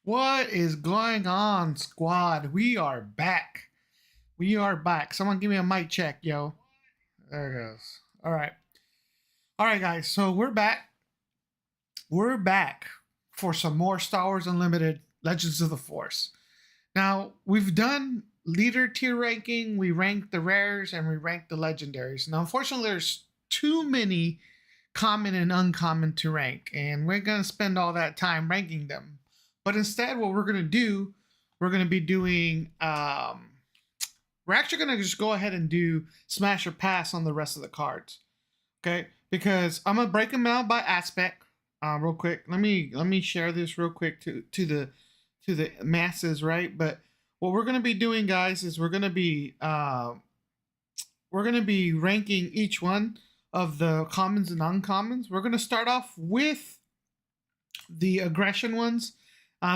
What is going on, squad? We are back. We are back. Someone give me a mic check, yo. There it goes. All right. All right, guys. So we're back. We're back for some more Star Wars Unlimited Legends of the Force. Now, we've done leader tier ranking, we ranked the rares, and we ranked the legendaries. Now, unfortunately, there's too many common and uncommon to rank, and we're going to spend all that time ranking them. But instead, what we're going to do, we're going to be doing, we're actually going to just go ahead and do smash or pass on the rest of the cards. Okay, because I'm gonna break them out by aspect, real quick. Let me share this real quick to the masses, right? But what we're gonna be doing, guys, is we're gonna be ranking each one of the commons and uncommons. We're gonna start off with the aggression ones.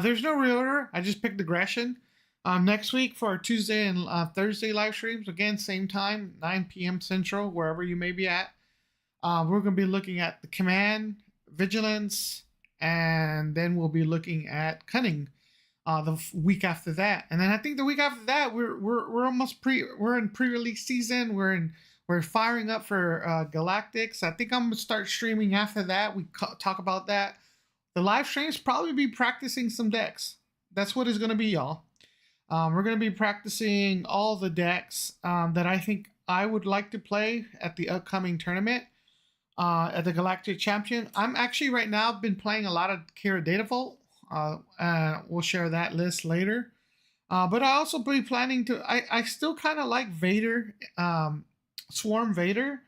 There's no real order. I just picked aggression. Next week for our Tuesday and Thursday live streams, again, same time, 9 p.m. Central, wherever you may be at. We're going to be looking at the command, vigilance, and then we'll be looking at cunning the week after that. And then I think the week after that, we're almost we're in pre-release season. We're firing up for Galactics. I think I'm gonna start streaming after that. We talk about that. The live streams probably be practicing some decks. That's what it's gonna be, y'all. We're gonna be practicing all the decks that I think I would like to play at the upcoming tournament. At the Galactic Champion. I'm actually right now been playing a lot of Kira Datavolt. We'll share that list later. But I also be planning to. I still kind of like Vader, Swarm Vader,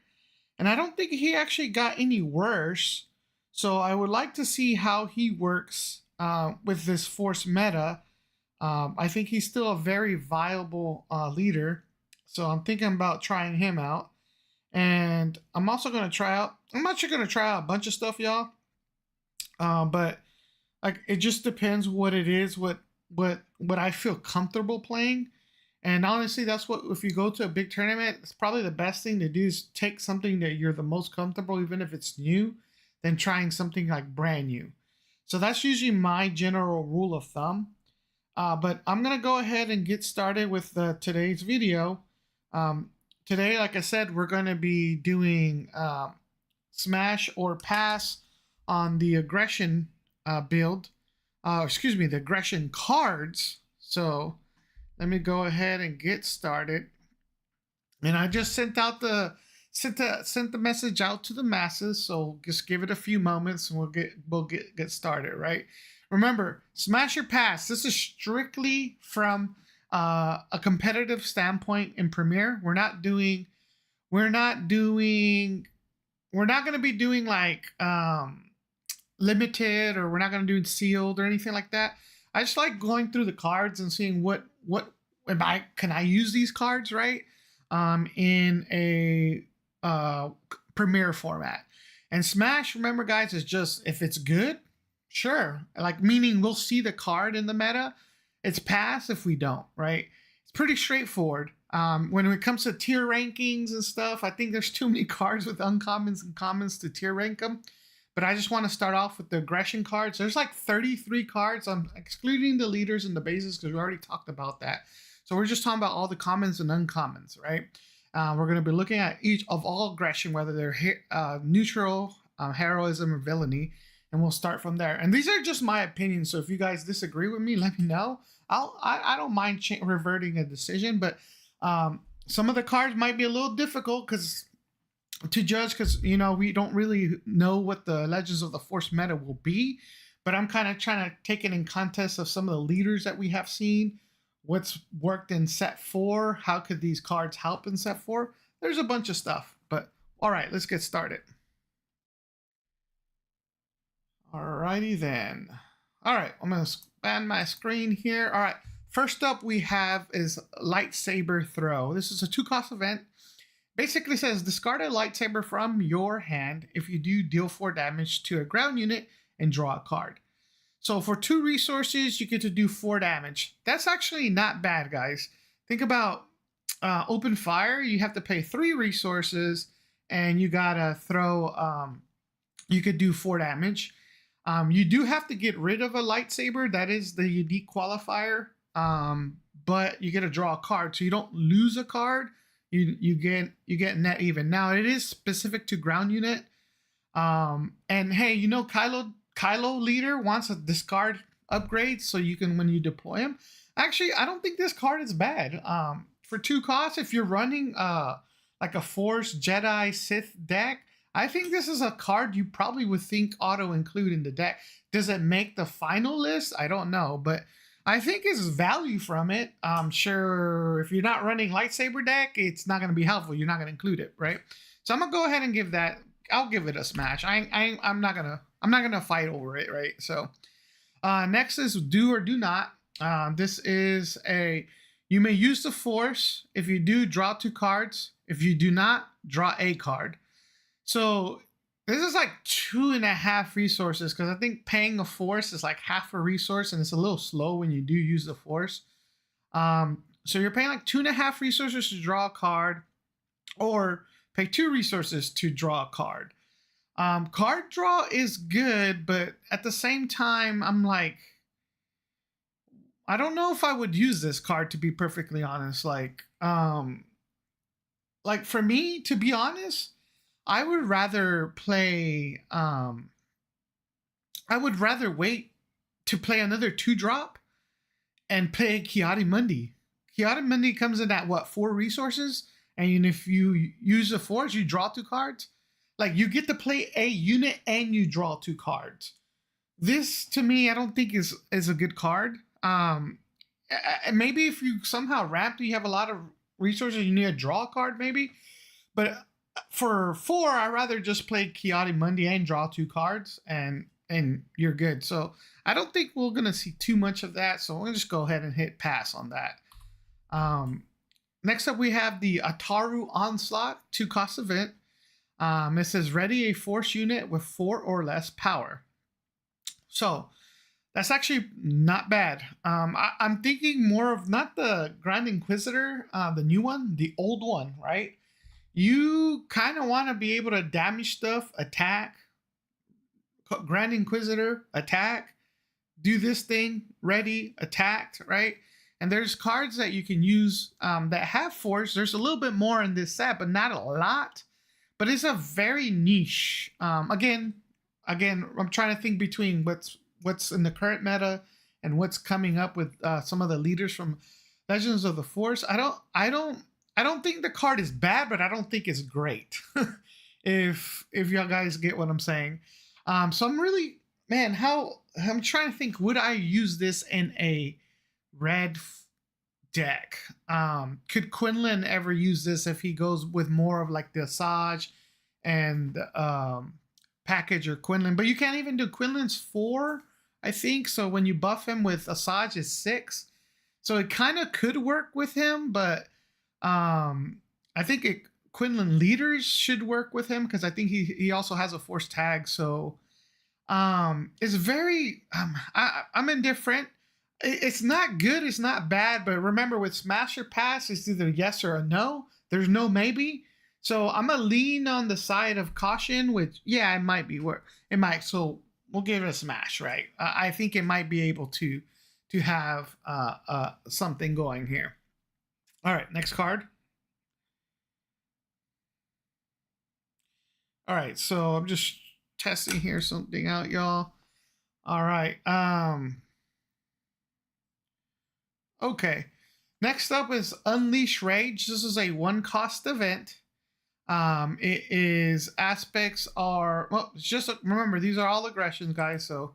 and I don't think he actually got any worse. So I would like to see how he works with this Force meta. I think he's still a very viable leader. So I'm thinking about trying him out. And I'm also gonna try out. I'm actually gonna try out a bunch of stuff, y'all. But like it just depends what it is, what I feel comfortable playing. And honestly, that's what if you go to a big tournament, it's probably the best thing to do is take something that you're the most comfortable, even if it's new, than trying something like brand new. So that's usually my general rule of thumb. But I'm gonna go ahead and get started with today's video. Today, like I said, we're going to be doing smash or pass on the aggression build. Excuse me, the aggression cards. So let me go ahead and get started. And I just sent the message out to the masses. So just give it a few moments, and we'll get started. Right. Remember, smash or pass. This is strictly from a competitive standpoint in Premiere. We're not going to be doing like limited, or we're not going to do sealed or anything like that. I just like going through the cards and seeing what can I use these cards, right, in a Premiere format. And Smash, remember guys, is just if it's good, sure, like meaning we'll see the card in the meta. It's pass if we don't, right? It's pretty straightforward. When it comes to tier rankings and stuff, I think there's too many cards with uncommons and commons to tier rank them. But I just want to start off with the aggression cards. There's like 33 cards. I'm excluding the leaders and the bases because we already talked about that. So we're just talking about all the commons and uncommons, right? We're going to be looking at each of all aggression, whether they're neutral, heroism, or villainy. And we'll start from there. And these are just my opinions. So if you guys disagree with me, let me know. I don't mind reverting a decision, but some of the cards might be a little difficult to judge because we don't really know what the Legends of the Force meta will be. But I'm kind of trying to take it in context of some of the leaders that we have seen, what's worked in set 4, how could these cards help in set 4. There's a bunch of stuff, but all right, let's get started. Alrighty then. All right, I'm gonna expand my screen here. All right, first up we have is lightsaber throw. This is a 2-cost event. Basically says discard a lightsaber from your hand. If you do, deal 4 damage to a ground unit and draw a card. So for 2 resources, you get to do 4 damage. That's actually not bad, guys. Think about open fire. You have to pay 3 resources, and you gotta throw. You could do 4 damage. You do have to get rid of a lightsaber. That is the unique qualifier. But you get to draw a card, so you don't lose a card. You get net even. Now it is specific to ground unit. And hey, you know Kylo leader wants a discard upgrade, so you can when you deploy him. Actually, I don't think this card is bad. For 2 costs, if you're running like a Force Jedi Sith deck, I think this is a card you probably would think auto include in the deck. Does it make the final list? I don't know, but I think it's value from it. Sure, if you're not running lightsaber deck, it's not going to be helpful. You're not going to include it, right? So I'm gonna go ahead and give that. I'll give it a smash. I'm not gonna fight over it, right? So next is do or do not. This is you may use the Force. If you do, draw 2 cards. If you do not, draw a card. So this is like 2.5 resources, because I think paying a Force is like half a resource, and it's a little slow when you do use the Force. So you're paying like 2.5 resources to draw a card, or pay 2 resources to draw a card. Card draw is good, but at the same time, I'm like, I don't know if I would use this card, to be perfectly honest. Like for me, to be honest, I would rather play. I would rather wait to play another 2-drop and play Ki-Adi-Mundi. Ki-Adi-Mundi comes in at what, 4 resources, and if you use the Force, you draw 2 cards. Like, you get to play a unit and you draw 2 cards. This, to me, I don't think is a good card. Maybe if you somehow ramp, you have a lot of resources, you need to draw a card, maybe. But for 4, I'd rather just play Ki-Adi-Mundi and draw 2 cards, and you're good. So I don't think we're gonna see too much of that. So we'll just go ahead and hit pass on that. Next up, we have the Ataru Onslaught 2-cost event. It says ready a Force unit with 4 or less power. So that's actually not bad. I'm thinking more of not the Grand Inquisitor, the new one, the old one, right? You kind of want to be able to damage stuff, attack, Grand Inquisitor, attack, do this thing, ready, attacked, right? And there's cards that you can use that have Force. There's a little bit more in this set, but not a lot. But it's a very niche. Again, I'm trying to think between what's in the current meta and what's coming up with some of the leaders from Legends of the Force. I don't think the card is bad, but I don't think it's great. if y'all guys get what I'm saying. So I'm really, man, I'm trying to think, would I use this in a red deck? Could Quinlan ever use this if he goes with more of like the Asajj and package or Quinlan? But you can't even do Quinlan's 4, I think. So when you buff him with Asajj, is 6. So it kind of could work with him, but I think Quinlan leaders should work with him, because I think he also has a Force tag. So it's very I'm indifferent. It's not good, it's not bad, but remember, with Smash or Pass, it's either yes or a no. There's no maybe. So I'm gonna lean on the side of caution, which, yeah, it might be work. It might. So we'll give it a smash, right? I think it might be able to have something going here. All right, next card. All right, so I'm just testing here something out, y'all. All right. Okay. Next up is Unleash Rage. This is a 1-cost event. It is aspects are, well, just remember, these are all aggressions, guys. So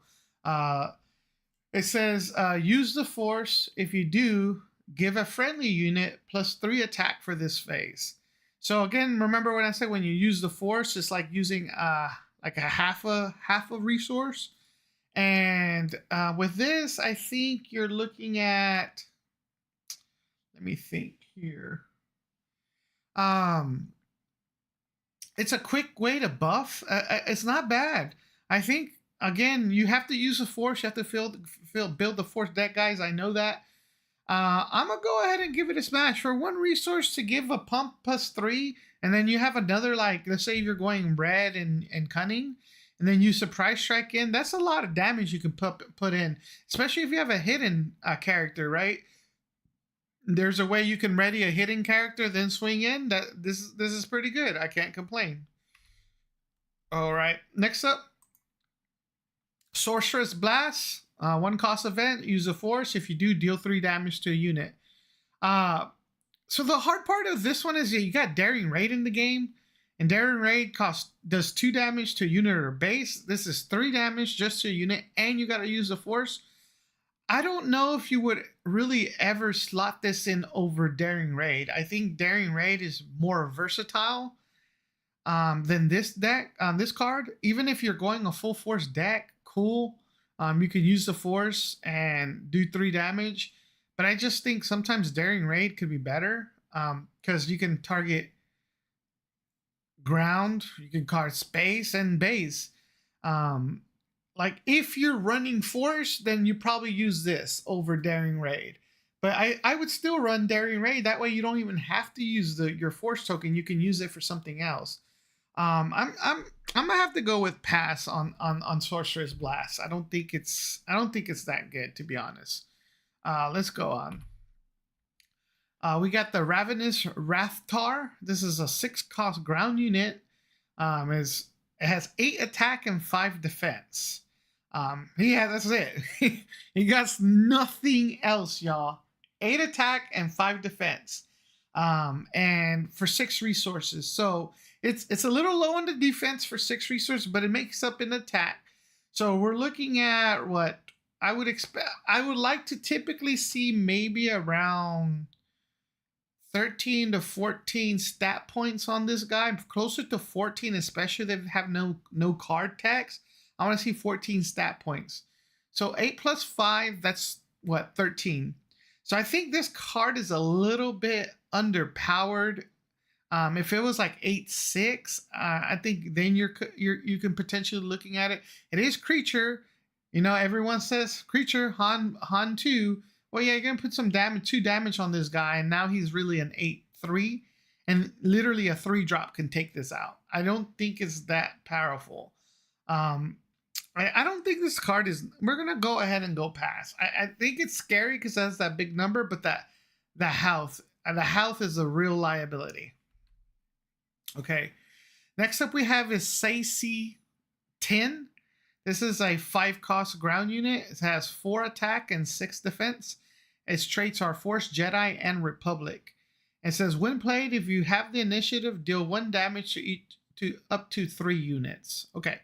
it says use the Force. If you do, give a friendly unit +3 attack for this phase. So again, remember when I said when you use the Force, it's like using like a half a resource. And with this, I think you're looking at, let me think here. It's a quick way to buff. It's not bad. I think, again, you have to use the Force. You have to build the Force deck, guys. I know that. I'm going to go ahead and give it a smash. For 1 resource to give a pump +3, and then you have another, like, let's say you're going red and cunning, and then you surprise strike in. That's a lot of damage you can put in, especially if you have a hidden character, right? There's a way you can ready a hidden character, then swing in. This is pretty good. I can't complain. All right, next up, Sorceress Blast. One cost event, use a force. If you do, deal 3 damage to a unit. So the hard part of this one is you got Daring Raid in the game, and Daring Raid does 2 damage to a unit or base. This is 3 damage just to a unit, and you got to use a force. I don't know if you would really ever slot this in over Daring Raid. I think Daring Raid is more versatile than this deck, this card. Even if you're going a full force deck, cool. You can use the force and do 3 damage. But I just think sometimes Daring Raid could be better because you can target ground, you can card space and base. Like if you're running force, then you probably use this over Daring Raid. But I would still run Daring Raid. That way you don't even have to use your force token. You can use it for something else. I'm gonna have to go with pass on Sorceress Blast. I don't think it's that good, to be honest. Let's go on. We got the Ravenous Rathtar. This is a 6-cost ground unit. It has 8 attack and 5 defense. That's it. He got nothing else, y'all. 8 attack and 5 defense. And for 6 resources. So it's a little low on the defense for 6 resources, but it makes up in attack. So we're looking at what I would expect. I would like to typically see maybe around 13 to 14 stat points on this guy, closer to 14, especially if they have no card tax. I want to see 14 stat points. So 8 plus 5, that's what, 13. So I think this card is a little bit underpowered. If it was like 8/6, I think then you can potentially looking at it. It is creature. You know, everyone says creature, Han 2. Well, yeah, you're going to put some damage, 2 damage on this guy, and now he's really an 8/3. And literally a 3-drop can take this out. I don't think it's that powerful. I don't think this card is... We're going to go ahead and go pass. I think it's scary because it has that big number, but the health is a real liability. Okay. Next up we have is Sacy 10. This is a 5-cost ground unit. It has 4 attack and 6 defense. Its traits are Force, Jedi, and Republic. It says, when played, if you have the initiative, deal 1 damage to up to 3 units. Okay,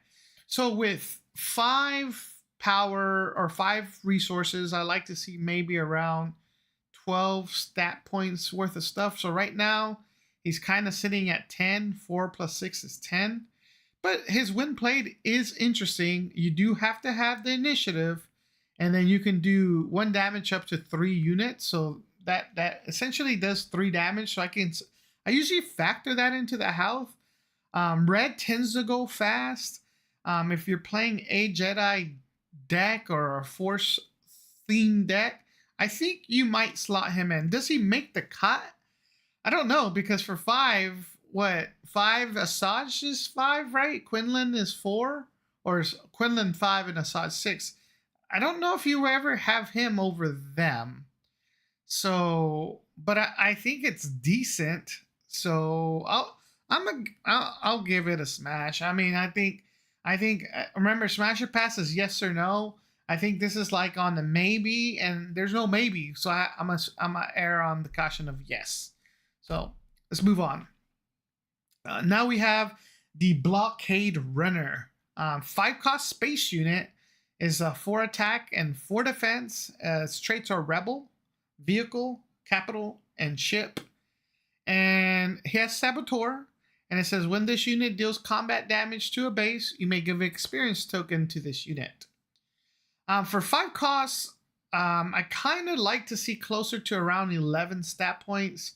so with 5 power or 5 resources, I like to see maybe around 12 stat points worth of stuff. So right now, he's kind of sitting at 10. 4 plus 6 is 10. But his when played is interesting. You do have to have the initiative, and then you can do 1 damage up to 3 units. So that essentially does 3 damage. So I usually factor that into the health. Red tends to go fast. If you're playing a Jedi deck or a Force themed deck, I think you might slot him in. Does he make the cut? I don't know, because for 5, 5 Asajj is 5, right? Quinlan is 4, or is Quinlan 5 and Asajj 6? I don't know if you ever have him over them. So, but I think it's decent. So I'll give it a smash. I mean, I think remember, smash or pass is yes or no. I think this is like on the maybe, and there's no maybe, so I'm gonna err on the caution of yes. So let's move on. Now we have the Blockade Runner. 5-cost space unit is 4 attack and 4 defense. Its traits are Rebel, Vehicle, Capital, and Ship. And he has Saboteur. And it says, when this unit deals combat damage to a base, you may give an experience token to this unit. For 5 costs, I kind of like to see closer to around 11 stat points.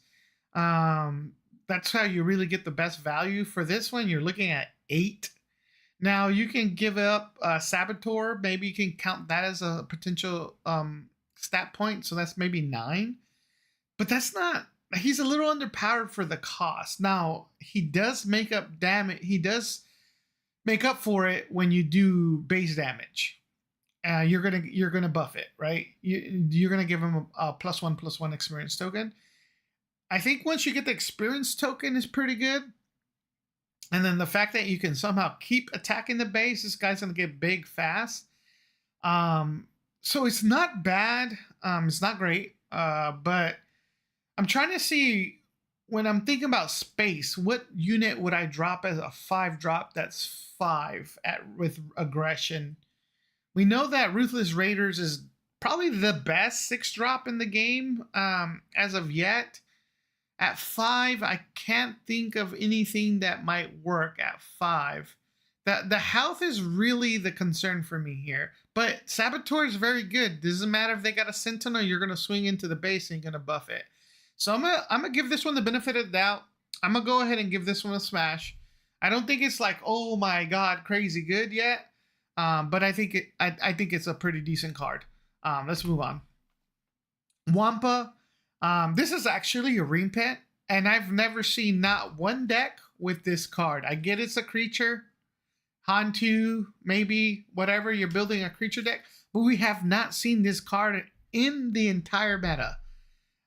That's how you really get the best value. For this one, you're looking at 8. Now, you can give up Saboteur. Maybe you can count that as a potential stat point. So that's maybe 9. But that's not... He's a little underpowered for the cost. Now, he does make up damage. He does make up for it when you do base damage. You're gonna buff it, right? You're gonna give him a +1/+1 experience token. I think once you get the experience token is pretty good. And then the fact that you can somehow keep attacking the base, this guy's gonna get big fast. So it's not bad. It's not great. But I'm trying to see when I'm thinking about space, what unit would I drop as a 5 drop that's 5 with aggression? We know that Ruthless Raiders is probably the best 6 drop in the game as of yet. At 5, I can't think of anything that might work at 5. The health is really the concern for me here. But Saboteur is very good. Doesn't matter if they got a Sentinel, you're going to swing into the base and you're going to buff it. So I'm gonna give this one the benefit of the doubt. I'm going to go ahead and give this one a smash. I don't think it's like, oh my god, crazy good yet. But I think it's a pretty decent card. Let's move on. Wampa. This is actually a reprint, and I've never seen not one deck with this card. I get it's a creature, Hantu, maybe, whatever, you're building a creature deck, but we have not seen this card in the entire meta.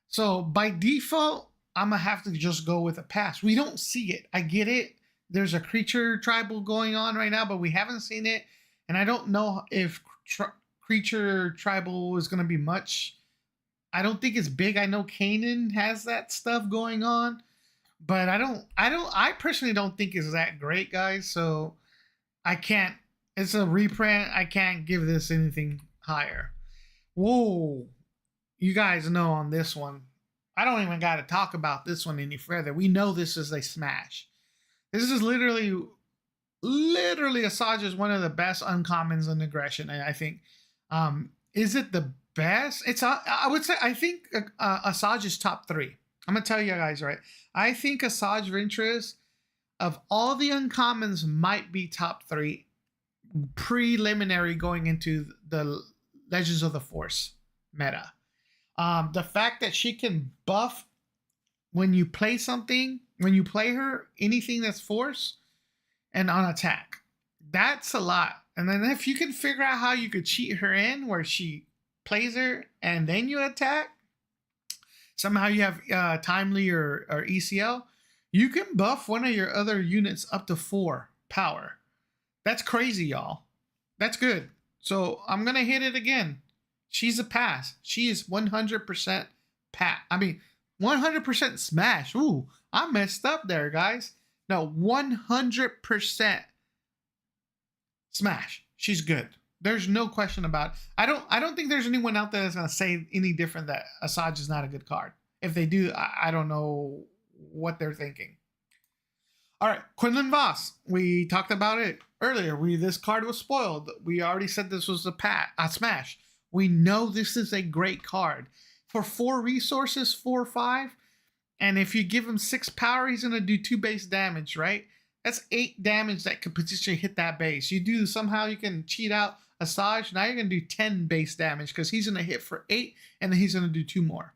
So by default, I'm going to have to just go with a pass. We don't see it. I get it. There's a creature tribal going on right now, but we haven't seen it. And I don't know if creature tribal is going to be much. I don't think it's big. I know Kanan has that stuff going on, but I personally don't think it's that great, guys. So I can't, it's a reprint. I can't give this anything higher. Whoa. You guys know on this one, I don't even got to talk about this one any further. We know this is a smash. This is literally Asajj is one of the best uncommons in aggression. And I think, is it the best? I would say, I think Asajj is top 3. I'm gonna tell you guys, right? I think Asajj Ventress of all the uncommons might be top 3 preliminary going into the Legends of the Force meta. The fact that she can buff when you play something, when you play her, anything that's Force and on attack, that's a lot. And then if you can figure out how you could cheat her in where she plays her and then you attack, somehow you have timely or ECL, you can buff one of your other units up to 4 power. That's crazy, y'all. That's good. So I'm gonna hit it again. She's a pass. She is 100% pass. I mean, 100% smash. Ooh, I messed up there, guys. No, 100% smash. She's good. There's no question about it. I don't think there's anyone out there that's gonna say any different that Asajj is not a good card. If they do, I don't know what they're thinking. All right, Quinlan Voss. We talked about it earlier. This card was spoiled. We already said this was a smash. We know this is a great card for 4 resources, 4/5, and if you give him 6 power, he's gonna do 2 base damage, right? That's 8 damage that could potentially hit that base. Somehow you can cheat out Asajj. Now you're gonna do 10 base damage because he's gonna hit for 8, and then he's gonna do 2 more.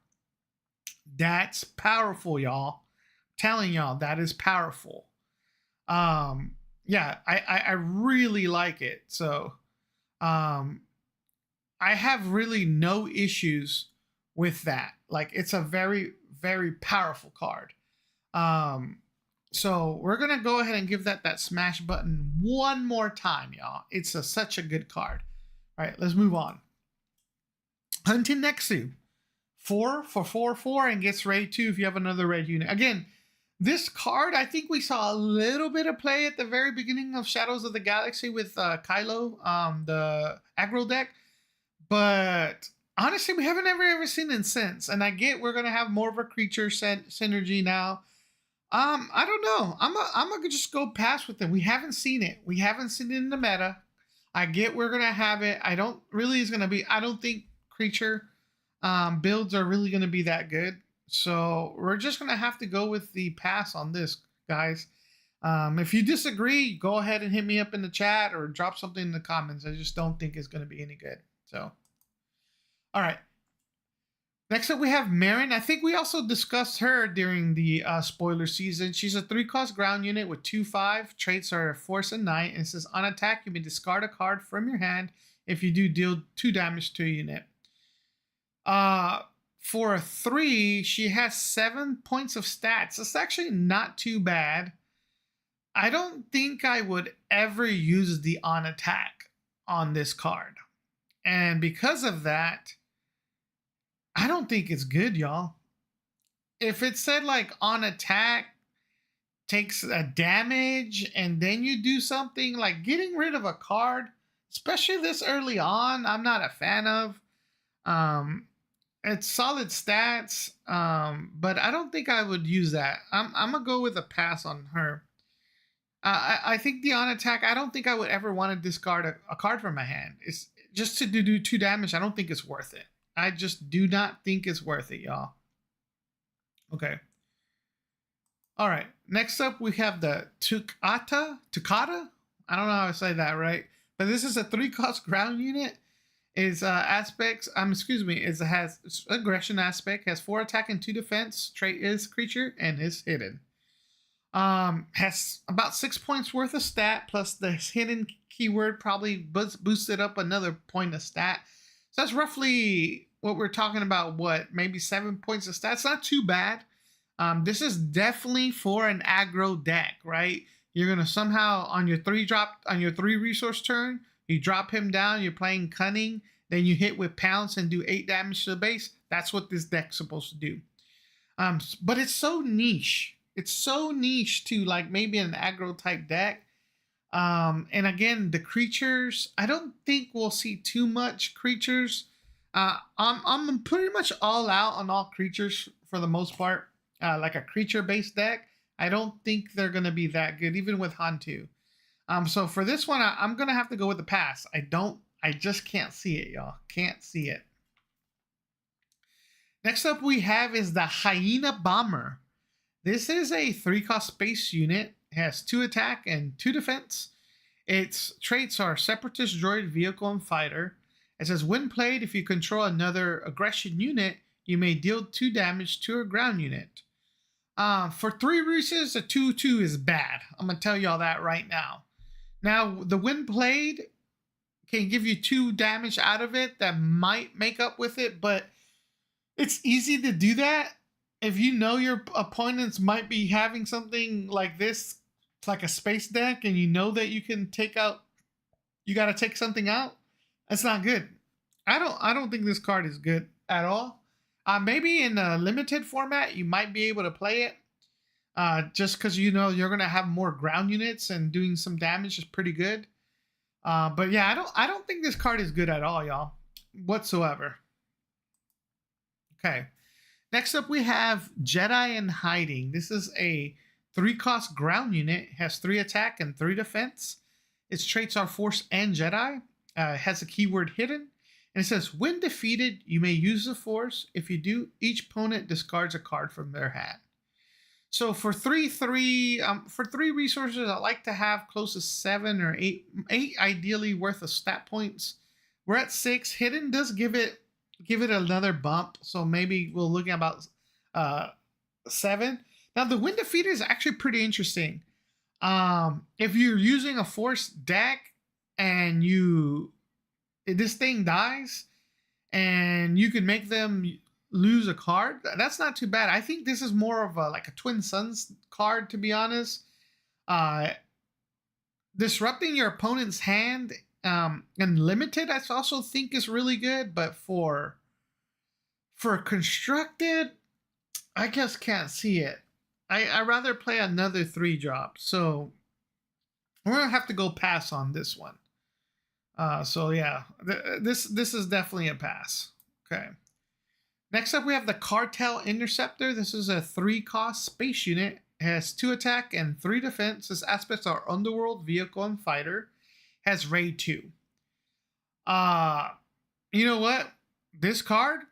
That's powerful, y'all. I'm telling y'all, that is powerful. Yeah, I really like it. So, I have really no issues with that. Like, it's a very, very powerful card. So we're gonna go ahead and give that smash button one more time, y'all. It's such a good card. All right, let's move on. Hunting Nexu, 4 for 4/4 and gets raid 2 if you have another red unit. Again, this card, I think we saw a little bit of play at the very beginning of Shadows of the Galaxy with Kylo, the aggro deck, but honestly, we haven't ever seen it since. And I get we're gonna have more of a creature synergy now. I don't know. I'm gonna just go past with it. We haven't seen it. We haven't seen it in the meta. I get we're gonna have it. I don't think creature builds are really gonna be that good. So we're just gonna have to go with the pass on this, guys. If you disagree, go ahead and hit me up in the chat or drop something in the comments. I just don't think it's gonna be any good. So, all right. Next up, we have Marin. I think we also discussed her during the spoiler season. She's a 3-cost ground unit with 2/5. Traits are Force and Night. And it says on attack, you may discard a card from your hand. If you do, deal 2 damage to a unit. For a 3, she has 7 points of stats. That's actually not too bad. I don't think I would ever use the on attack on this card. And because of that, I don't think it's good, y'all. If it said like on attack takes a damage and then you do something, like getting rid of a card, especially this early on, I'm not a fan of. It's solid stats, but I don't think I would use that. I'm gonna go with a pass on her. I think the on attack, I don't think I would ever want to discard a card from my hand. It's just to do 2 damage. I don't think it's worth it. I just do not think it's worth it, y'all. Okay. All right. Next up, we have the Tukata. I don't know how to say that right, but this is a 3-cost ground unit. Is aspects. It has aggression aspect. Has 4 attack and 2 defense. Trait is creature and is hidden. Has about 6 points worth of stat plus the hidden keyword probably boosted up another point of stat. So that's roughly what we're talking about. What, maybe 7 points of stat? It's not too bad. This is definitely for an aggro deck, right? You're gonna somehow on your 3 resource turn, you drop him down. You're playing cunning, then you hit with pounce and do 8 damage to the base. That's what this deck's supposed to do. But it's so niche. It's so niche to like maybe an aggro type deck. And again, the creatures, I don't think we'll see too much creatures. I'm pretty much all out on all creatures for the most part. Like a creature-based deck, I don't think they're gonna be that good, even with Hantu. So for this one, I'm gonna have to go with the pass. I just can't see it, y'all. Can't see it. Next up we have is the Hyena Bomber. This is a 3-cost space unit. It has 2 attack and 2 defense. Its traits are Separatist, Droid, Vehicle, and Fighter. It says when played, if you control another aggression unit, you may deal 2 damage to a ground unit. For 3 reasons, a 2/2 is bad. I'm gonna tell y'all that right now. Now, the when played can give you 2 damage out of it that might make up with it, but it's easy to do that if you know your opponents might be having something like this, like a space deck, and you know that you can take out, you got to take something out. That's not good. I don't think this card is good at all. Maybe in a limited format, you might be able to play it. Just because you know you're gonna have more ground units and doing some damage is pretty good. But yeah, I don't think this card is good at all, y'all, whatsoever. Okay, next up we have Jedi in Hiding. This is a 3-cost ground unit. It has 3 attack and 3 defense. Its traits are Force and Jedi. It has a keyword hidden. And it says, when defeated, you may use the Force. If you do, each opponent discards a card from their hand. So for 3/3, for 3 resources, I like to have close to 7 or 8 ideally worth of stat points. We're at 6. Hidden does give it another bump, so maybe we'll look at about 7. Now the Wind Defeater is actually pretty interesting. If you're using a Force deck and this thing dies, and you can make them lose a card, that's not too bad. I think this is more of like a Twin Suns card, to be honest. Disrupting your opponent's hand and limited, I also think is really good, but for constructed, I just can't see it. I rather play another 3-drop, so we're gonna have to go pass on this one. So yeah, this is definitely a pass. Okay. Next up, we have the Cartel Interceptor. This is a 3-cost space unit. It has 2 attack and 3 defense. Its aspects are Underworld, Vehicle, and Fighter. It has Raid 2. You know what? This card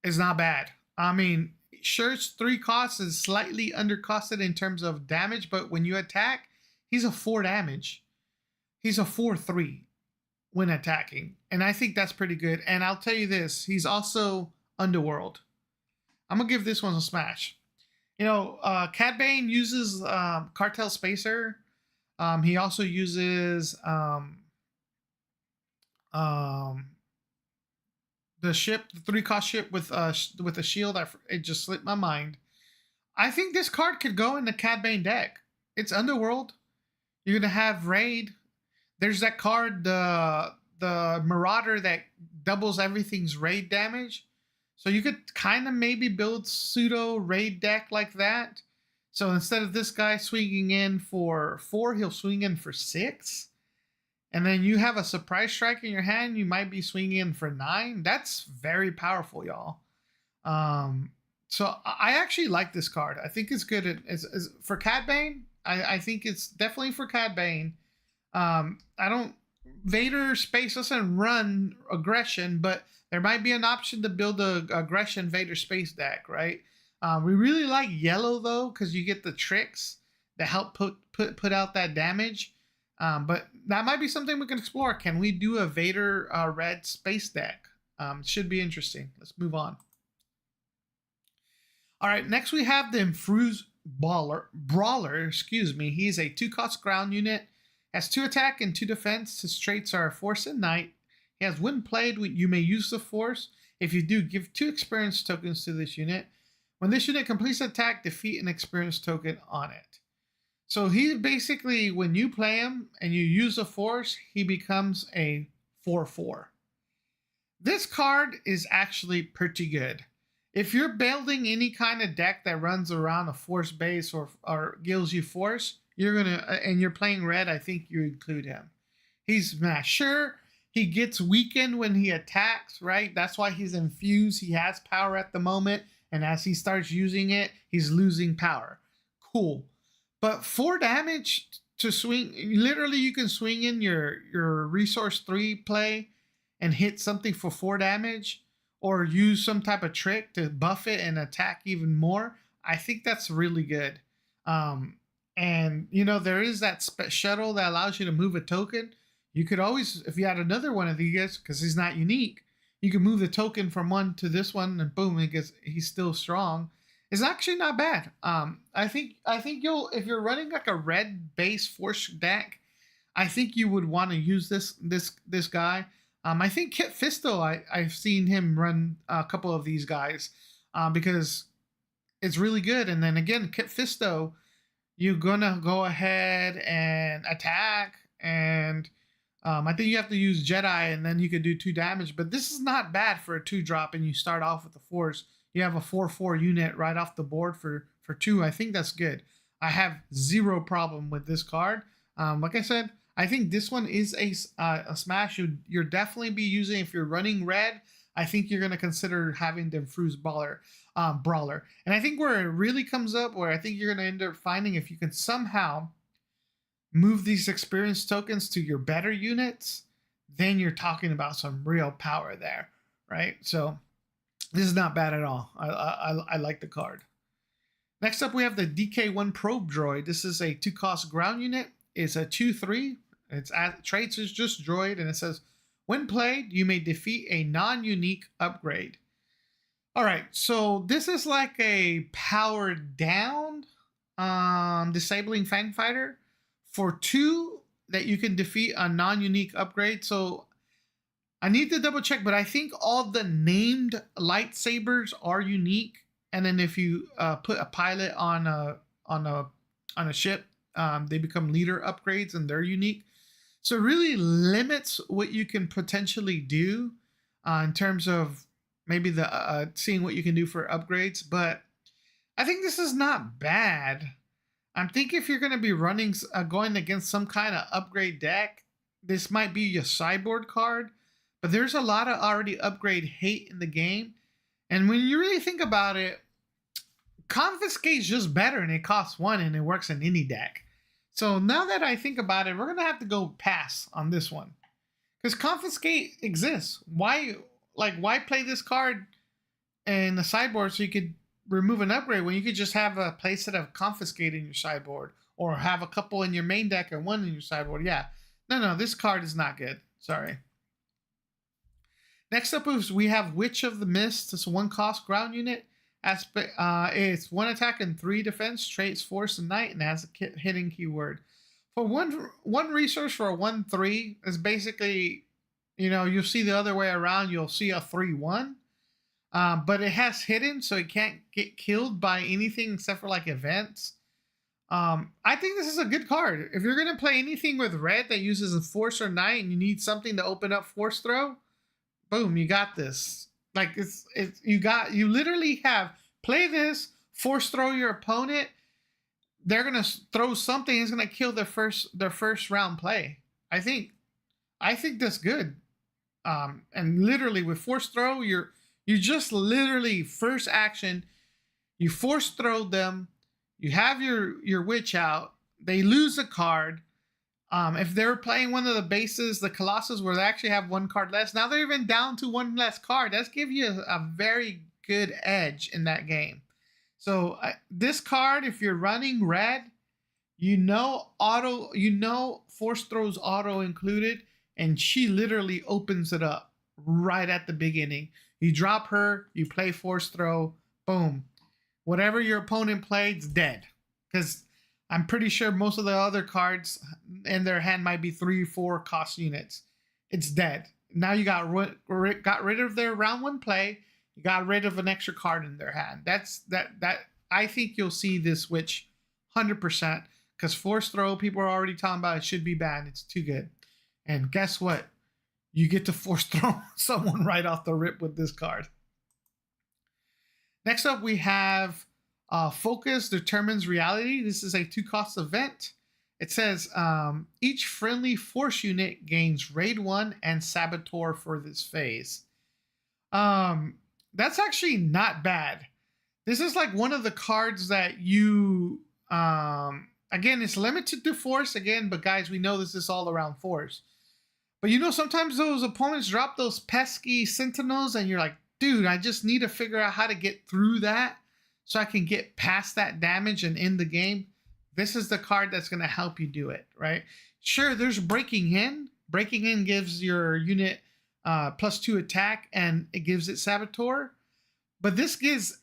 is not bad. I mean, sure, it's 3 costs, is slightly undercosted in terms of damage, but when you attack, he's a 4 damage. He's a 4/3 when attacking, and I think that's pretty good. And I'll tell you this, he's also Underworld. I'm gonna give this one a smash. You know, Cad Bane uses Cartel Spacer. He also uses um, the ship, the 3-cost ship with a shield. It just slipped my mind. I think this card could go in the Cad Bane deck. It's Underworld. You're gonna have Raid. There's that card, the Marauder, that doubles everything's raid damage. So you could kind of maybe build pseudo raid deck like that. So instead of this guy swinging in for 4, he'll swing in for 6. And then you have a surprise strike in your hand. You might be swinging in for 9. That's very powerful, y'all. So I actually like this card. I think it's good for Cad Bane. I think it's definitely for Cad Bane. I don't. Vader Space doesn't run aggression, but there might be an option to build a aggression Vader Space deck, right? We really like yellow though, because you get the tricks that help put out that damage. But that might be something we can explore. Can we do a Vader red space deck? Should be interesting. Let's move on. All right, next we have the Infused Brawler. Excuse me. He's a 2-cost ground unit. Has 2 attack and 2 defense. His traits are Force and Night. He has when played, you may use the Force. If you do, give 2 experience tokens to this unit. When this unit completes an attack, defeat an experience token on it. So he basically, when you play him and you use the Force, he becomes a 4/4. This card is actually pretty good. If you're building any kind of deck that runs around a Force base or gives you Force, and you're playing red, I think you include him. He's sure he gets weakened when he attacks, right? That's why he's infused. He has power at the moment, and as he starts using it, he's losing power. Cool. But 4 damage to swing, literally you can swing in your resource 3 play and hit something for 4 damage, or use some type of trick to buff it and attack even more. I think that's really good. And, you know, there is that shuttle that allows you to move a token. You could always, if you had another one of these, because he's not unique, you can move the token from one to this one, and boom, he's still strong. It's actually not bad. I think if you're running like a red base Force deck, I think you would want to use this guy. I think Kit Fisto, I've seen him run a couple of these guys because it's really good. And then again, Kit Fisto, you're gonna go ahead and attack, and I think you have to use Jedi, and then you could do 2 damage. But this is not bad for a 2-drop, and you start off with the Force. You have a 4/4 unit right off the board for 2. I think that's good. I have 0 problem with this card. Like I said, I think this one is a smash. You're definitely be using, if you're running red, I think you're going to consider having the Infused Brawler. And I think where it really comes up, where I think you're going to end up finding, if you can somehow move these experience tokens to your better units, then you're talking about some real power there, right? So this is not bad at all. I like the card. Next up, we have the DK1 Probe Droid. This is a 2-cost ground unit. It's a 2/3. Its traits is just droid, and it says, when played, you may defeat a non-unique upgrade. All right, so this is like a powered down disabling Fang Fighter for 2 that you can defeat a non-unique upgrade. So I need to double check, but I think all the named lightsabers are unique. And then if you put a pilot on a ship, they become leader upgrades, and they're unique. So it really limits what you can potentially do in terms of maybe the seeing what you can do for upgrades. But I think this is not bad. I'm thinking if you're going to be running going against some kind of upgrade deck, this might be your sideboard card. But there's a lot of already upgrade hate in the game. And when you really think about it, Confiscate's just better, and it costs 1, and it works in any deck. So now that I think about it, we're going to have to go pass on this one. Because Confiscate exists. Why play this card in the sideboard so you could remove an upgrade when you could just have a playset of Confiscate in your sideboard, or have a couple in your main deck and 1 in your sideboard? Yeah. No, this card is not good. Sorry. Next up is we have Witch of the Mist. It's a 1-cost ground unit. Aspect, it's 1 attack and 3 defense, traits Force and Night, and has a hitting keyword. For one resource for a 1/3 is basically, you'll see the other way around. You'll see a 3/1, but it has hidden, so it can't get killed by anything except for like events. I think this is a good card. If you're gonna play anything with red that uses a Force or Night, and you need something to open up Force Throw, boom, you got this. Like you literally have play this, Force Throw your opponent. They're gonna throw something. It's gonna kill their first round play. I think that's good. And literally with Force Throw, you just literally first action, you Force Throw them. You have your Witch out. They lose a card. If they're playing one of the bases, the Colossus, where they actually have 1 card less, now they're even down to 1 less card. That's give you a very good edge in that game. So this card, if you're running red, Force Throws auto included, and she literally opens it up right at the beginning. You drop her, you play Force Throw, boom. Whatever your opponent played is dead, because I'm pretty sure most of the other cards in their hand might be 3-4 cost units. It's dead. Now you got rid of their round 1 play. You got rid of an extra card in their hand. That I think you'll see this Witch 100%, because Force Throw, people are already talking about it should be banned. It's too good. And guess what? You get to Force Throw someone right off the rip with this card. Next up, we have Focus Determines Reality. This is a 2-cost event. It says each friendly Force unit gains Raid 1 and Saboteur for this phase. That's actually not bad. This is like one of the cards that you, again, it's limited to Force again, but guys, we know this is all around Force. But sometimes those opponents drop those pesky Sentinels, and you're like, dude, I just need to figure out how to get through that so I can get past that damage and end the game. This is the card that's going to help you do it, right? Sure, there's Breaking In. Breaking In gives your unit +2 attack, and it gives it Saboteur. But this gives,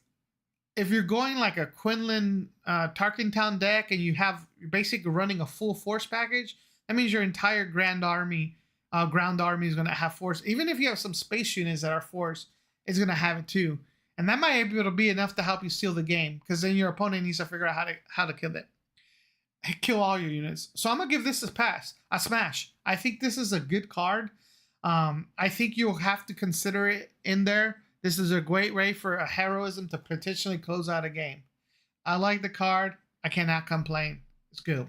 if you're going like a Quinlan Tarkentown deck and you're basically running a full Force package, that means your entire ground army is going to have Force. Even if you have some space units that are Force, it's going to have it too. And that might be able to be enough to help you steal the game, because then your opponent needs to figure out how to kill it. Kill all your units. So I'm going to give this a smash. I think this is a good card. I think you'll have to consider it in there. This is a great way for a heroism to potentially close out a game. I like the card. I cannot complain. It's good.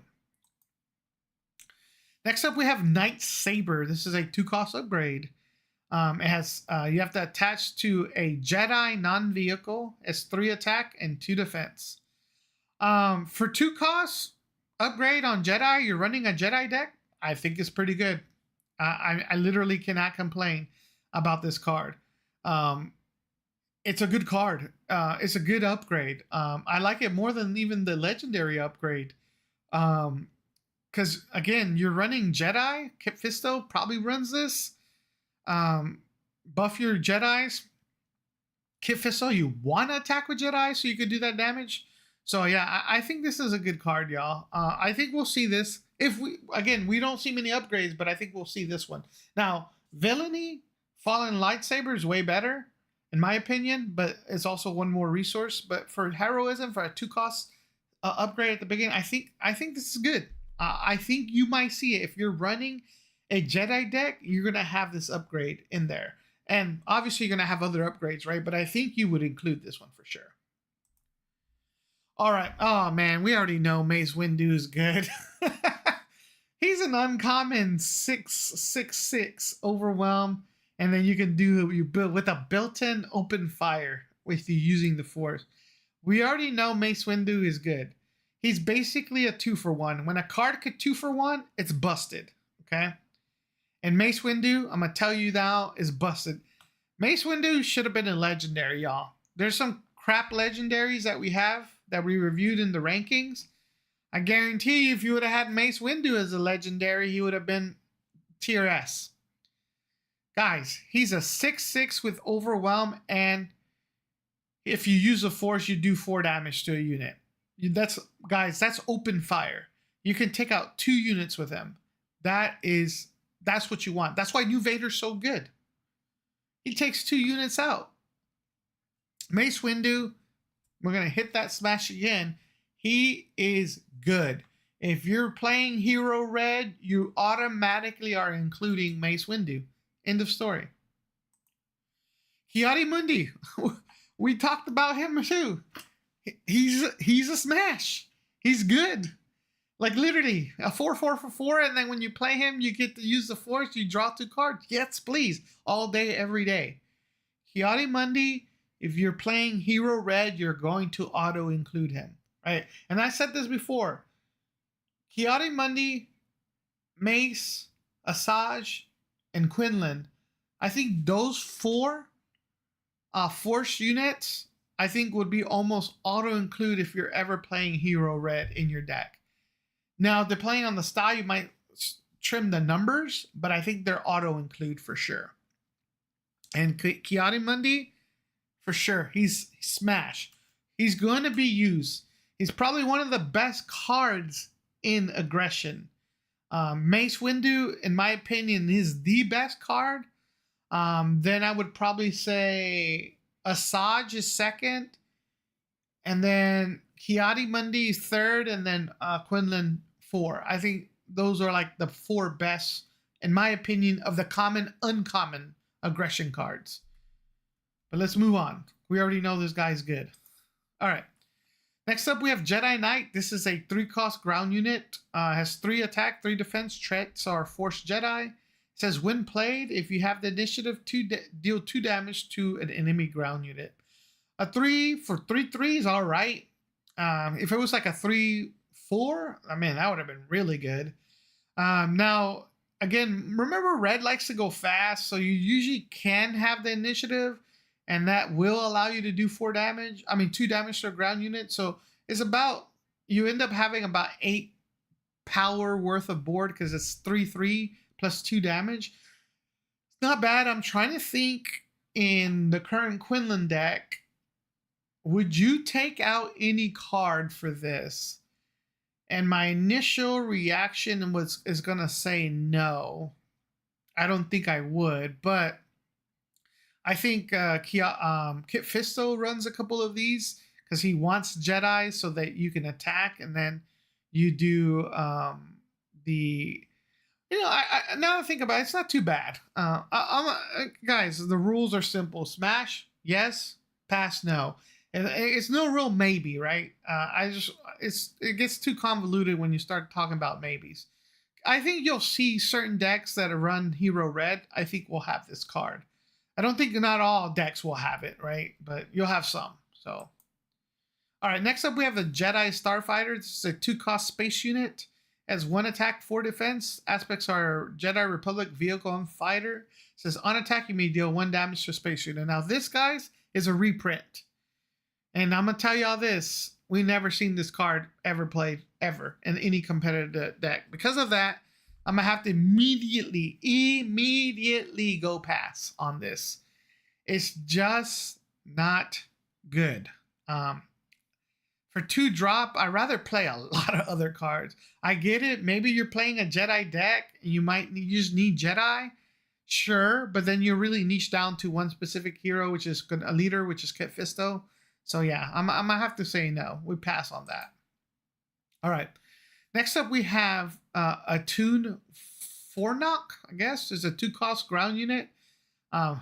Next up, we have Night Saber. This is a 2-cost upgrade. It has you have to attach to a Jedi non-vehicle. It's 3 attack and 2 defense. For 2 costs upgrade on Jedi, you're running a Jedi deck. I think it's pretty good. I literally cannot complain about this card. It's a good card. It's a good upgrade. I like it more than even the legendary upgrade. Because again, you're running Jedi. Kit Fisto probably runs this. Buff your Jedis. Kit Fisto, you want to attack with Jedi so you could do that damage. So yeah, I think this is a good card, y'all. I think we'll see this. We don't see many upgrades, but I think we'll see this one. Now, Villainy, Fallen Lightsaber is way better, in my opinion, but it's also one more resource. But for Heroism, for a 2-cost upgrade at the beginning, I think this is good. I think you might see it. If you're running a Jedi deck, you're going to have this upgrade in there. And obviously you're going to have other upgrades, right? But I think you would include this one for sure. All right. Oh, man. We already know Mace Windu is good. He's an uncommon 6/6/6 Overwhelm. And then you build with a built-in open fire with you using the Force. We already know Mace Windu is good. He's basically a 2-for-1. When a card could 2-for-1, it's busted. Okay? And Mace Windu, I'm going to tell you now, is busted. Mace Windu should have been a legendary, y'all. There's some crap legendaries that we reviewed in the rankings. I guarantee you, if you would have had Mace Windu as a legendary, he would have been tier S. Guys, he's a 6/6 with overwhelm, and if you use a force, you do 4 damage to a unit. That's guys, that's open fire. You can take out 2 units with him. That's what you want. That's why New Vader's so good. He takes 2 units out. Mace Windu, we're gonna hit that smash again. He is good. If you're playing Hero Red, you automatically are including Mace Windu. End of story. Ki-Adi-Mundi. We talked about him too. He's a smash. He's good. Like literally a 4/4 for 4, and then when you play him, you get to use the force. You draw 2 cards. Yes, please, all day, every day. Ki-Adi-Mundi. If you're playing Hero Red, you're going to auto include him, right? And I said this before. Ki-Adi-Mundi, Mace, Asajj, and Quinlan. I think those 4 force units, I think would be almost auto include if you're ever playing Hero Red in your deck. Now, depending on the style, you might trim the numbers, but I think they're auto include for sure. And Ki-Adi-Mundi, for sure, he's smash. He's going to be used. He's probably one of the best cards in aggression. Mace Windu, in my opinion, is the best card. Then I would probably say Asajj is second, and then Ki-Adi-Mundi is third, and then Quinlan 4. I think those are like the 4 best, in my opinion, of the common, uncommon aggression cards. But let's move on. We already know this guy's good. All right. Next up, we have Jedi Knight. This is a 3-cost ground unit. Has 3 attack, 3 defense. Traits are Force Jedi. It says, when played, if you have the initiative, deal 2 damage to an enemy ground unit. A 3 for 3/3 is all right. If it was like a 3/4, I mean, that would have been really good. Now, again, remember Red likes to go fast, so you usually can have the initiative, and that will allow you to do 2 damage to a ground unit. So it's about, you end up having about 8 power worth of board because it's 3/3 plus 2 damage. It's not bad. I'm trying to think, in the current Quinlan deck, would you take out any card for this? And my initial reaction is gonna say no. I don't think I would, but I think Kit Fisto runs a couple of these because he wants Jedi so that you can attack, and then you do now that I think about it, it's not too bad. Guys, the rules are simple. Smash, yes. Pass, no. It's no real maybe, right? It gets too convoluted when you start talking about maybes. I think you'll see certain decks that run Hero Red, I think will have this card. I don't think not all decks will have it, right? But you'll have some. So, all right. Next up, we have the Jedi Starfighter. This is a 2-cost space unit. It has 1 attack, 4 defense. Aspects are Jedi Republic vehicle and fighter. It says on attack, you may deal 1 damage to a space unit. Now, this, guys, is a reprint. And I'm going to tell y'all this. We've never seen this card ever played, ever, in any competitive deck. Because of that, I'm going to have to immediately go pass on this. It's just not good. For 2 drop, I'd rather play a lot of other cards. I get it. Maybe you're playing a Jedi deck, and you just need Jedi. Sure, but then you really niche down to one specific hero, which is a leader, which is Kit Fisto. So yeah, I'm going to have to say no. We pass on that. All right. Next up, we have Attuned Fornock, I guess. Is a 2-cost ground unit.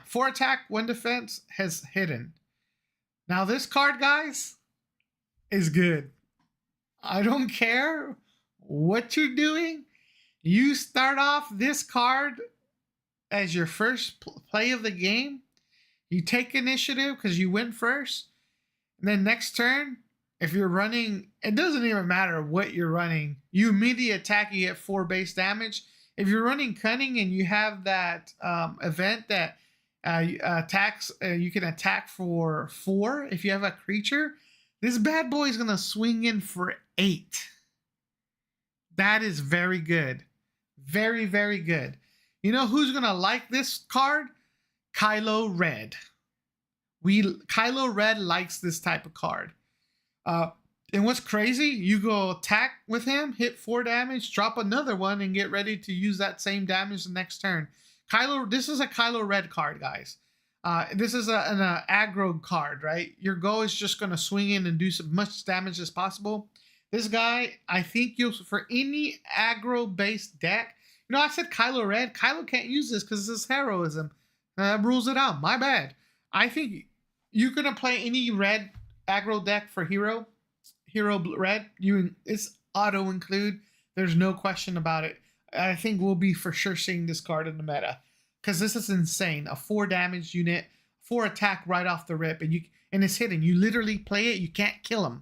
4 attack, 1 defense, has hidden. Now this card, guys, is good. I don't care what you're doing. You start off this card as your first play of the game. You take initiative because you win first. And then next turn, if you're running, it doesn't even matter what you're running. You immediately attack, you get 4 base damage. If you're running Cunning and you have that event that attacks, you can attack for 4 if you have a creature. This bad boy is going to swing in for 8. That is very good. Very, very good. You know who's gonna like this card? Kylo Red. Kylo Red likes this type of card. Uh, and what's crazy, you go attack with him, hit 4 damage, drop another one, and get ready to use that same damage the next turn. This is a Kylo Red card, guys. This is an aggro card, right? Your goal is just going to swing in and do as much damage as possible. This guy, I think for any aggro-based deck, I said Kylo Red. Kylo can't use this because it's heroism. That rules it out. My bad. I think you're going to play any red aggro deck for hero red. It's auto include. There's no question about it. I think we'll be for sure seeing this card in the meta because this is insane. A 4 damage unit, 4 attack right off the rip, and it's hitting. You literally play it. You can't kill him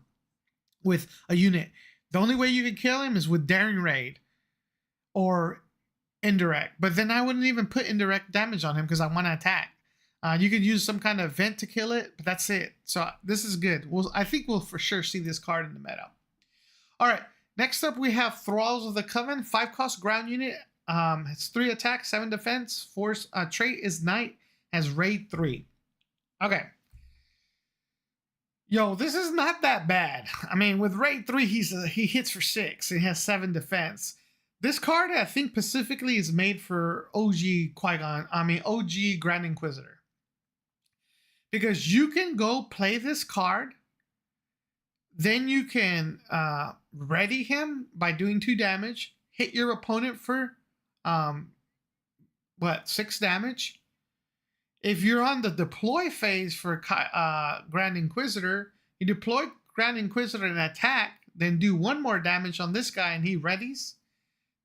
with a unit. The only way you can kill him is with Daring Raid or indirect. But then I wouldn't even put indirect damage on him because I want to attack. You could use some kind of vent to kill it, but that's it. So this is good. I think we'll for sure see this card in the meta. All right. Next up, we have Thralls of the Coven, 5-cost ground unit. It's 3 attack, 7 defense. Force trait is Knight. Has raid 3. Okay. Yo, this is not that bad. I mean, with raid 3, he hits for 6. He has 7 defense. This card, I think, specifically is made for OG Qui-Gon. OG Grand Inquisitor. Because you can go play this card. Then you can ready him by doing 2 damage. Hit your opponent for 6 damage. If you're on the deploy phase for Grand Inquisitor, you deploy Grand Inquisitor and attack, then do 1 more damage on this guy and he readies.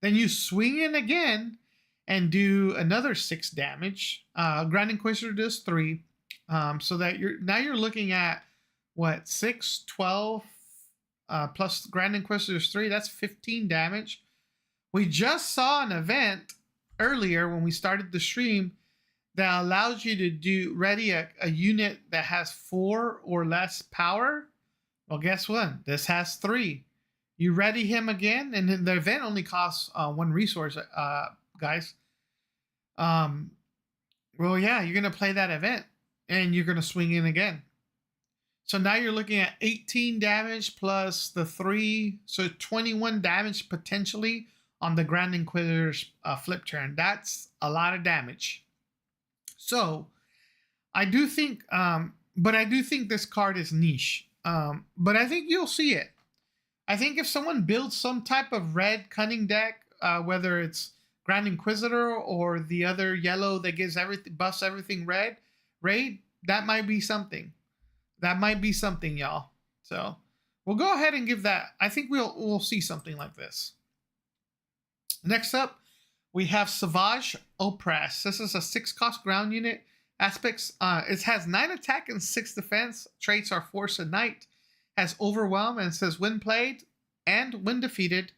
Then you swing in again and do another 6 damage. Grand Inquisitor does 3. So that you're looking at 6, 12, plus Grand Inquisitor's 3. That's 15 damage. We just saw an event earlier when we started the stream that allows you to ready a unit that has 4 or less power. Well, guess what? This has 3. You ready him again, and then the event only costs 1 resource, guys. Well, yeah, you're gonna play that event, and you're gonna swing in again. So now you're looking at 18 damage plus the 3, so 21 damage potentially on the Grand Inquisitor's flip turn. That's a lot of damage. So I do think, but I do think this card is niche. But I think you'll see it. I think if someone builds some type of red cunning deck, whether it's Grand Inquisitor or the other yellow that gives buffs everything red, raid, that might be something. That might be something, y'all. So we'll go ahead and give that. I think we'll see something like this. Next up, we have Savage Oppress. This is a 6-cost ground unit. Aspects, it has 9 attack and 6 defense. Traits are Force and Knight. Has Overwhelm, and it says when played and when defeated,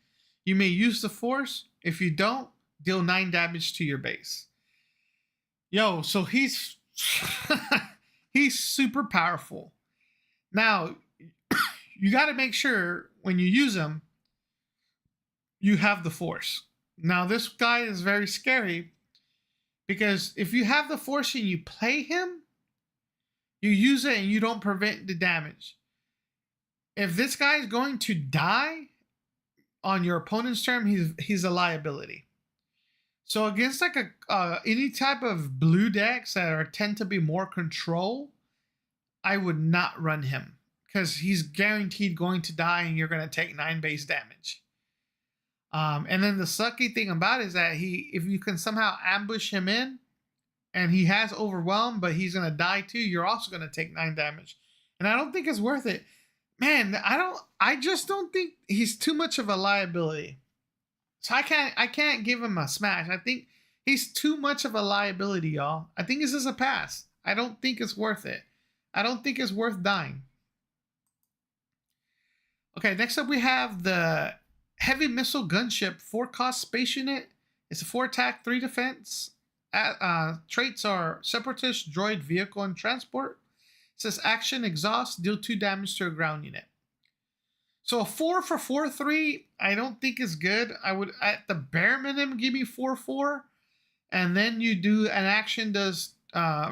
you may use the Force. If you don't, deal 9 damage to your base. Yo, so he's he's super powerful. Now, you got to make sure when you use him, you have the Force. Now, this guy is very scary because if you have the Force and you play him, you use it and you don't prevent the damage. If this guy is going to die on your opponent's turn, he's a liability. So against like any type of blue decks that tend to be more control, I would not run him because he's guaranteed going to die and you're going to take 9 base damage. And then the sucky thing about it is that if you can somehow ambush him in and he has Overwhelm, but he's going to die too, you're also going to take 9 damage. And I don't think it's worth it. Man, I just don't think he's too much of a liability. So I can't give him a smash. I think he's too much of a liability, y'all. I think this is a pass. I don't think it's worth it. I don't think it's worth dying. Okay, next up we have the Heavy Missile Gunship 4-cost space unit. It's a 4 attack, 3 defense. Traits are Separatist, Droid, Vehicle, and Transport. It says action, exhaust, deal 2 damage to a ground unit. So a 4 for 4/3, I don't think is good. I would, at the bare minimum, give me 4/4. and then you do an action does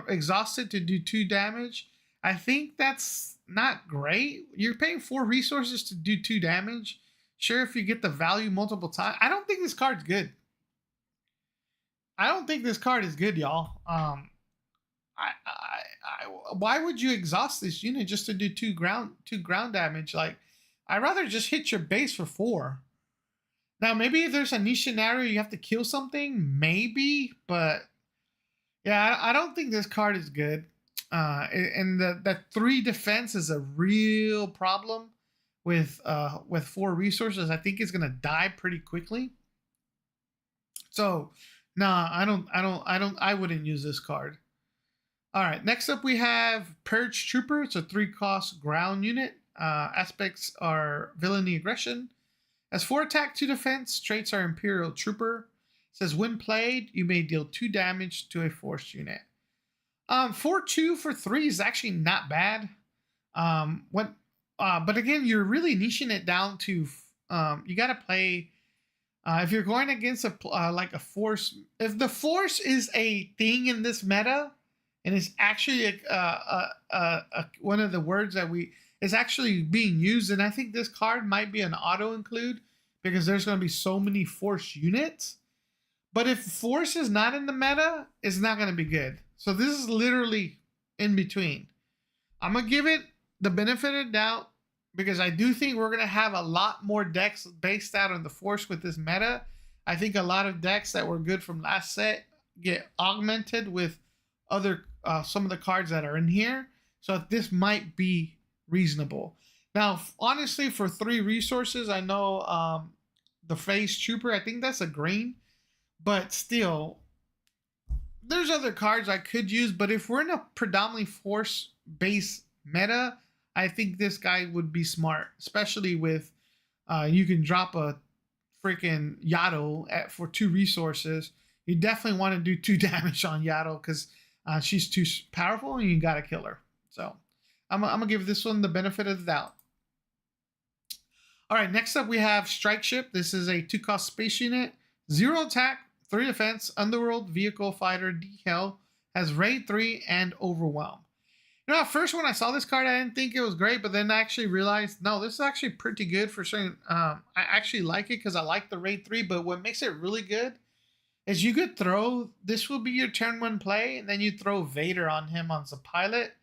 exhausted to do 2 damage. I think that's not great. You're paying 4 resources to do 2 damage. Sure, if you get the value multiple times. I don't think this card's good. I don't think this card is good, y'all. Why would you exhaust this unit just to do two ground damage? Like, I'd rather just hit your base for 4. Now, maybe if there's a niche scenario you have to kill something, maybe, but yeah, I don't think this card is good. And the 3 defense is a real problem with 4 resources. I think it's gonna die pretty quickly. So, nah, I wouldn't use this card. All right, next up we have Purge Trooper. It's a 3-cost ground unit. Aspects are villainy, aggression. Has 4 attack, 2 defense. Traits are Imperial Trooper. It says when played, you may deal 2 damage to a force unit. 4-2 for 3 is actually not bad. But again, you're really niching it down to you got to play. If you're going against like a force, if the force is a thing in this meta, and it's actually one of the words that is actually being used, and I think this card might be an auto include because there's going to be so many force units. But if force is not in the meta, it's not going to be good. So this is literally in between. I'm going to give it the benefit of the doubt because I do think we're going to have a lot more decks based out on the force with this meta. I think a lot of decks that were good from last set get augmented with other some of the cards that are in here. So this might be reasonable. Now, honestly, for 3 resources, I know the Phase Trooper, I think that's a green. But still, there's other cards I could use. But if we're in a predominantly force-based meta, I think this guy would be smart. Especially with you can drop a freaking Yaddle for 2 resources. You definitely want to do 2 damage on Yaddle because she's too powerful and you got to kill her. So I'm going to give this one the benefit of the doubt. All right, next up we have Strike Ship. This is a 2-cost space unit. 0 attack, 3 defense, Underworld, Vehicle, Fighter, Decal, has Raid 3 and Overwhelm. You know, at first when I saw this card, I didn't think it was great, but then I actually realized, no, this is actually pretty good for certain. I actually like it because I like the Raid 3, but what makes it really good is you could throw, this will be your turn 1 play, and then you throw Vader on him on the pilot.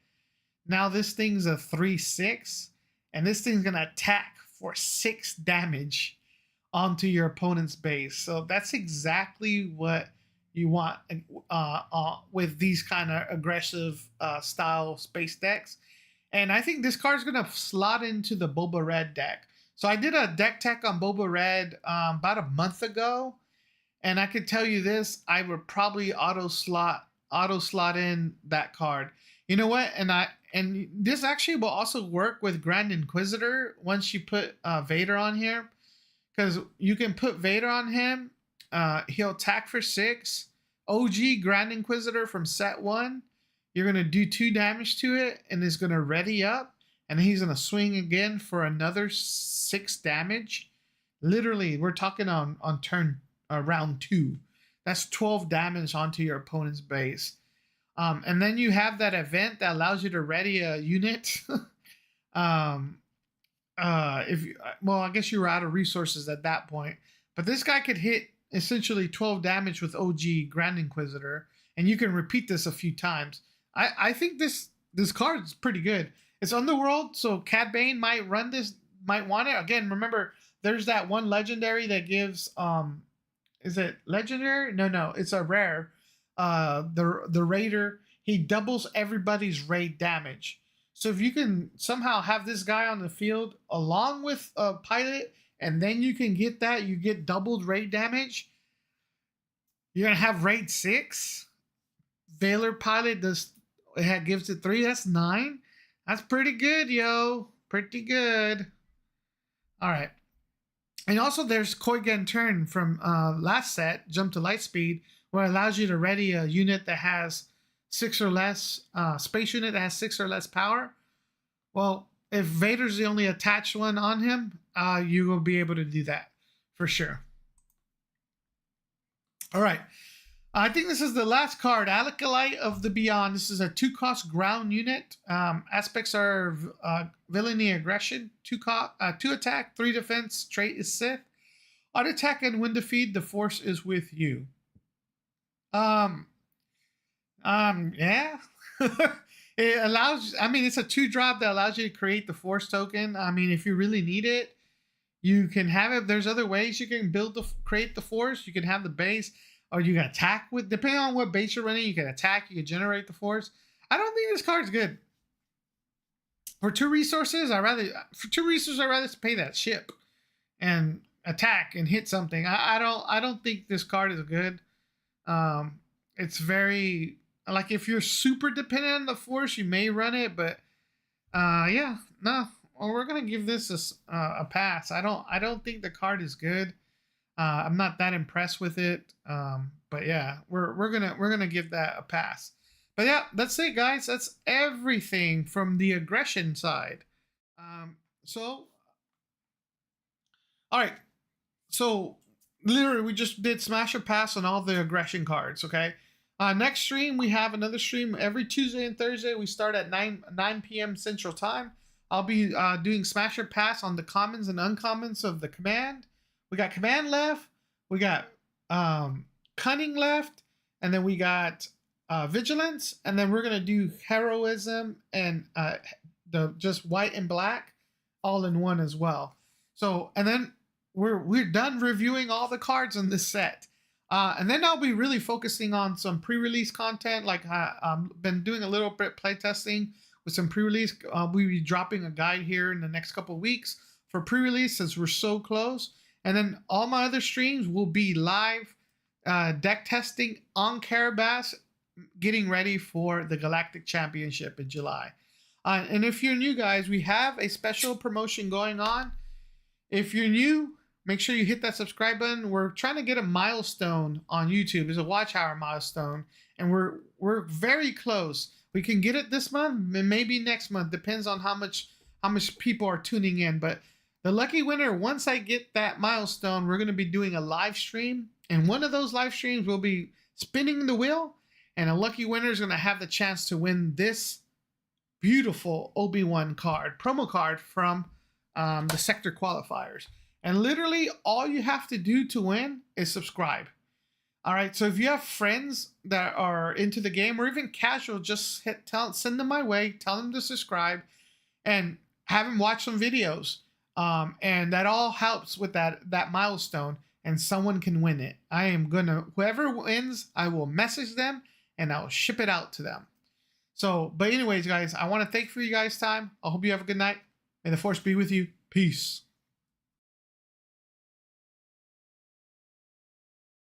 Now this thing's a 3/6, and this thing's going to attack for 6 damage onto your opponent's base. So that's exactly what you want with these kind of aggressive style space decks. And I think this card's going to slot into the Boba Red deck. So I did a deck tech on Boba Red about a month ago. And I could tell you this, I would probably auto slot in that card. You know what? And this actually will also work with Grand Inquisitor once you put Vader on here. Because you can put Vader on him. He'll attack for 6. OG Grand Inquisitor from set 1. You're going to do 2 damage to it. And it's going to ready up. And he's going to swing again for another 6 damage. Literally, we're talking on turn round 2. That's 12 damage onto your opponent's base. And then you have that event that allows you to ready a unit. I guess you were out of resources at that point, but this guy could hit essentially 12 damage with OG Grand Inquisitor, and you can repeat this a few times. I think this card is pretty good. It's Underworld, so Cad Bane might want it. Again, remember, there's that one legendary that gives is it legendary? No, it's a rare. The Raider, he doubles everybody's raid damage. So if you can somehow have this guy on the field along with a pilot, and then you can get that, you get doubled raid damage. You're gonna have raid 6. Valor pilot gives it 3. That's 9. That's pretty good, yo. Pretty good. All right. And also there's Koigen Turn from last set, Jump to Light Speed, where it allows you to ready a unit that has 6 or less, space unit that has 6 or less power. Well, if Vader's the only attached one on him, you will be able to do that for sure. All right. I think this is the last card, Alkalite of the Beyond. This is a 2-cost ground unit. Aspects are villainy, aggression, 2 attack, 3 defense. Trait is Sith. On attack and when defeated, the Force is with you. Yeah. It allows. I mean, it's a 2-drop that allows you to create the Force token. I mean, if you really need it, you can have it. There's other ways you can create the Force. You can have the base. Or you can attack with, depending on what base you're running, you can attack, you can generate the Force. I don't think this card's good. For 2 resources, I'd rather pay that ship and attack and hit something. I don't think this card is good. It's very, like, if you're super dependent on the Force, you may run it, but yeah, no. Well, we're gonna give this a pass. I don't think the card is good. I'm not that impressed with it, but yeah, we're gonna give that a pass. But yeah, that's it, guys. That's everything from the aggression side. So, all right. So literally, we just did smash or pass on all the aggression cards. Okay. Next stream, we have another stream every Tuesday and Thursday. We start at 9 p.m. Central Time. I'll be doing smash or pass on the commons and uncommons of the command. We got command left, we got cunning left, and then we got vigilance, and then we're gonna do heroism and the just white and black all in one as well. So, and then we're done reviewing all the cards in this set. And then I'll be really focusing on some pre-release content. Like I've been doing a little bit playtesting with some pre-release. We'll be dropping a guide here in the next couple of weeks for pre-release since we're so close. And then all my other streams will be live deck testing on Carabas, getting ready for the Galactic Championship in July. And if you're new, guys, we have a special promotion going on. If you're new, make sure you hit that subscribe button. We're trying to get a milestone on YouTube. It's a watch hour milestone, and we're very close. We can get it this month, and maybe next month. Depends on how much people are tuning in. But the lucky winner, once I get that milestone, we're going to be doing a live stream. And one of those live streams will be spinning the wheel. And a lucky winner is going to have the chance to win this beautiful Obi-Wan card, promo card from the sector qualifiers. And literally all you have to do to win is subscribe. All right. So if you have friends that are into the game or even casual, just send them my way, tell them to subscribe and have them watch some videos. And that all helps with that milestone, and someone can win it. Whoever wins, I will message them and I'll ship it out to them. So, but anyways, guys, I want to thank you for you guys' time. I hope you have a good night. May the Force be with you. Peace.